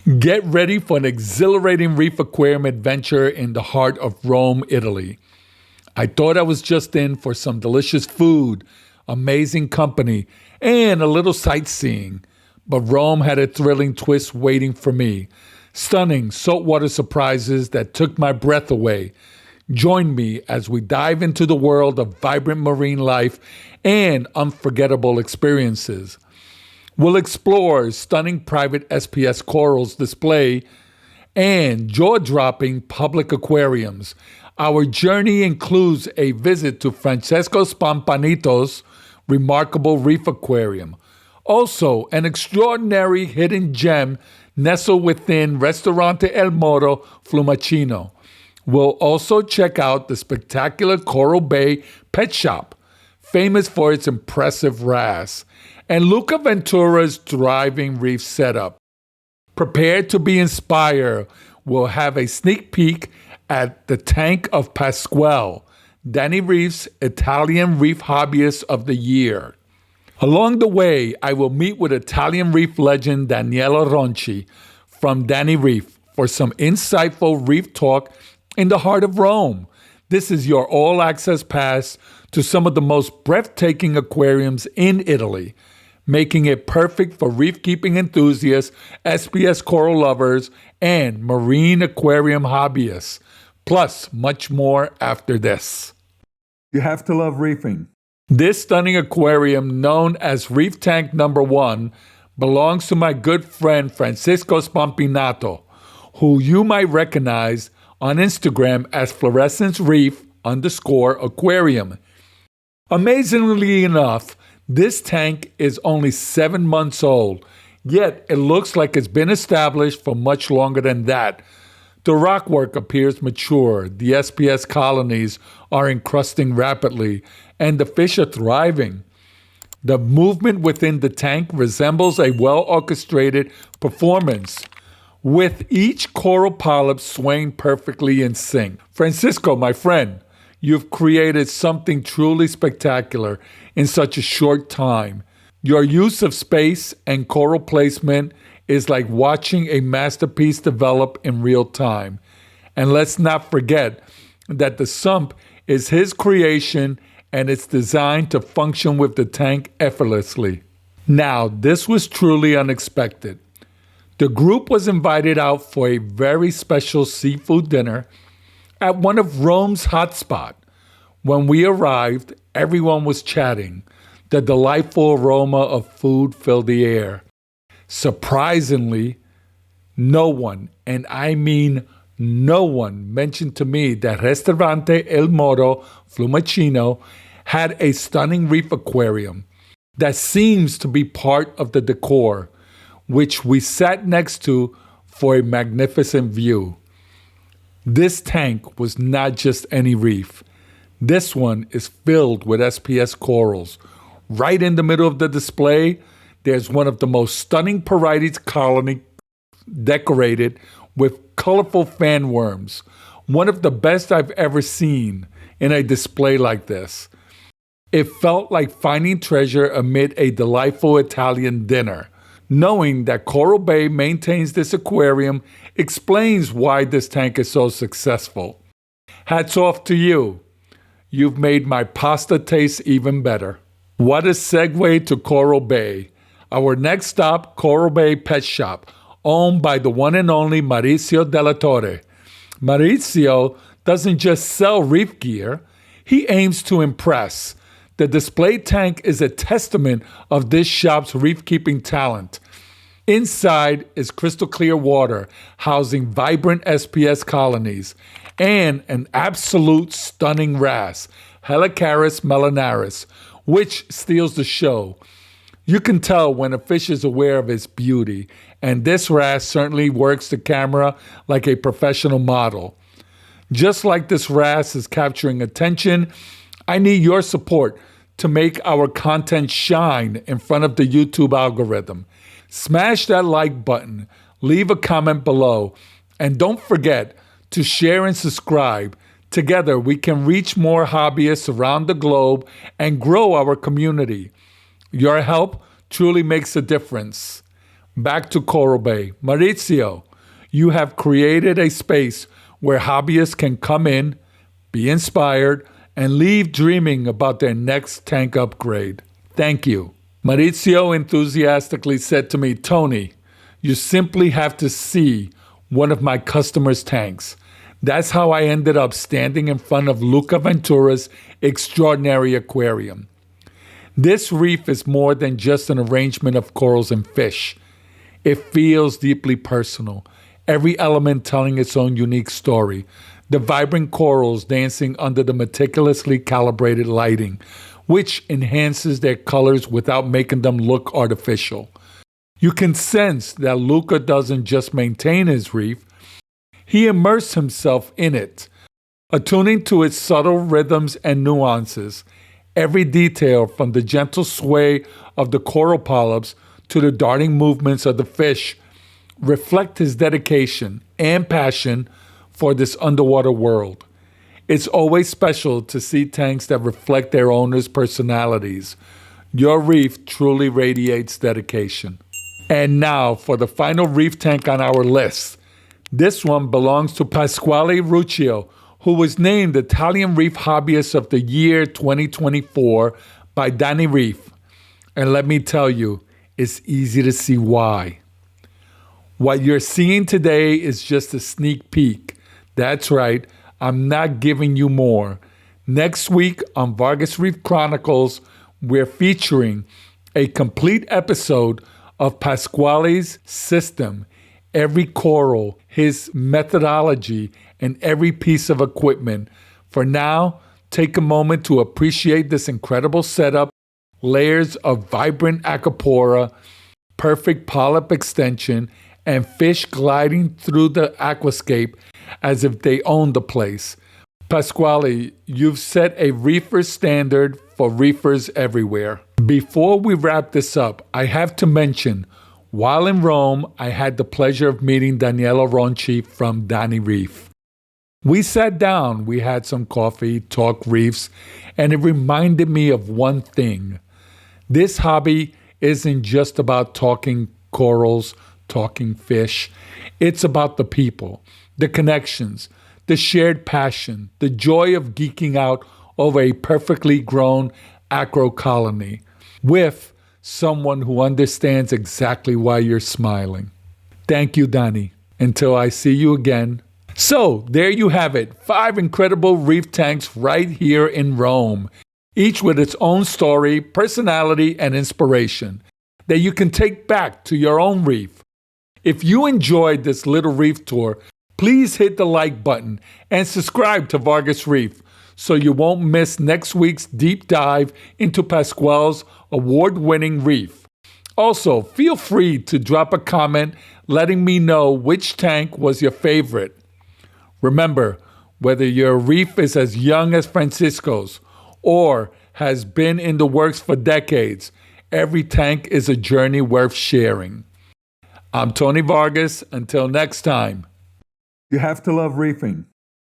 Get ready for an exhilarating reef aquarium adventure in the heart of Rome, Italy. I thought I was just in for some delicious food, amazing company, and a little sightseeing. But Rome had a thrilling twist waiting for me. Stunning saltwater surprises that took my breath away. Join me as we dive into the world of vibrant marine life and unforgettable experiences. We'll explore stunning private SPS corals display and jaw-dropping public aquariums. Our journey includes a visit to Francesco Spampanito's remarkable reef aquarium. Also, an extraordinary hidden gem nestled within Ristorante Il Moro Fiumicino. We'll also check out the spectacular CoralBay Pet Shop, famous for its impressive wrasse, and Luca Ventura's thriving reef setup. Prepare to be inspired. We'll have a sneak peek at the Tank of Pasquale, DaniReef's Italian Reef Hobbyist of the Year. Along the way, I will meet with Italian Reef legend Danilo Ronchi from DaniReef for some insightful reef talk in the heart of Rome. This is your all-access pass to some of the most breathtaking aquariums in Italy, making it perfect for reef-keeping enthusiasts, SPS coral lovers, and marine aquarium hobbyists. Plus, much more after this. You have to love reefing. This stunning aquarium, known as Reef Tank number 1, belongs to my good friend Francesco Spampinato, who you might recognize on Instagram as Fluorescent Reef_aquarium. Amazingly enough, this tank is only 7 months old, yet it looks like it's been established for much longer than that. The rockwork appears mature, the SPS colonies are encrusting rapidly, and the fish are thriving. The movement within the tank resembles a well-orchestrated performance, with each coral polyp swaying perfectly in sync. Francisco, my friend, you've created something truly spectacular in such a short time. Your use of space and coral placement is like watching a masterpiece develop in real time. And let's not forget that the sump is his creation and it's designed to function with the tank effortlessly. Now, this was truly unexpected. The group was invited out for a very special seafood dinner at one of Rome's hotspots. When we arrived, everyone was chatting. The delightful aroma of food filled the air. Surprisingly, no one, and I mean no one, mentioned to me that Ristorante Il Moro Fiumicino had a stunning reef aquarium that seems to be part of the decor, which we sat next to for a magnificent view. This tank was not just any reef. This one is filled with SPS corals. Right in the middle of the display, there's one of the most stunning Porites colony decorated with colorful fan worms. One of the best I've ever seen in a display like this. It felt like finding treasure amid a delightful Italian dinner. Knowing that CoralBay maintains this aquarium explains why this tank is so successful. Hats off to you. You've made my pasta taste even better. What a segue to CoralBay. Our next stop, CoralBay Pet Shop, owned by the one and only Maurizio Della Torre. Maurizio doesn't just sell reef gear, he aims to impress. The display tank is a testament of this shop's reef-keeping talent. Inside is crystal clear water housing vibrant SPS colonies and an absolute stunning wrasse, Helicaris melanaris, which steals the show. You can tell when a fish is aware of its beauty, and this wrasse certainly works the camera like a professional model. Just like this wrasse is capturing attention, I need your support to make our content shine in front of the YouTube algorithm. Smash that like button, leave a comment below, and don't forget to share and subscribe. Together, we can reach more hobbyists around the globe and grow our community. Your help truly makes a difference. Back to CoralBay. Maurizio, you have created a space where hobbyists can come in, be inspired, and leave dreaming about their next tank upgrade. Thank you. Maurizio enthusiastically said to me, Tony, you simply have to see one of my customers' tanks. That's how I ended up standing in front of Luca Ventura's extraordinary aquarium. This reef is more than just an arrangement of corals and fish. It feels deeply personal, every element telling its own unique story. The vibrant corals dancing under the meticulously calibrated lighting, which enhances their colors without making them look artificial. You can sense that Luca doesn't just maintain his reef, he immersed himself in it, attuning to its subtle rhythms and nuances. Every detail from the gentle sway of the coral polyps to the darting movements of the fish reflect his dedication and passion for this underwater world. It's always special to see tanks that reflect their owners' personalities. Your reef truly radiates dedication. And now for the final reef tank on our list. This one belongs to Pasquale Ruocco, who was named Italian Reef Hobbyist of the Year 2024 by DaniReef. And let me tell you, it's easy to see why. What you're seeing today is just a sneak peek. That's right, I'm not giving you more. Next week on VargasReef Chronicles, we're featuring a complete episode of Pasquale's system, every coral, his methodology, and every piece of equipment. For now, take a moment to appreciate this incredible setup, layers of vibrant Acropora, perfect polyp extension, and fish gliding through the aquascape as if they own the place. Pasquale, you've set a reefer standard for reefers everywhere. Before we wrap this up, I have to mention, while in Rome, I had the pleasure of meeting Danilo Ronchi from DaniReef. We sat down, we had some coffee, talked reefs, and it reminded me of one thing. This hobby isn't just about talking corals, talking fish. It's about the people, the connections, the shared passion, the joy of geeking out over a perfectly grown acro colony with someone who understands exactly why you're smiling. Thank you, Dani. Until I see you again. So, there you have it. 5 incredible reef tanks right here in Rome, each with its own story, personality, and inspiration that you can take back to your own reef. If you enjoyed this little reef tour, please hit the like button and subscribe to VargasReef so you won't miss next week's deep dive into Pasquale's award-winning reef. Also, feel free to drop a comment letting me know which tank was your favorite. Remember, whether your reef is as young as Francisco's or has been in the works for decades, every tank is a journey worth sharing. I'm Tony Vargas. Until next time. You have to love reefing.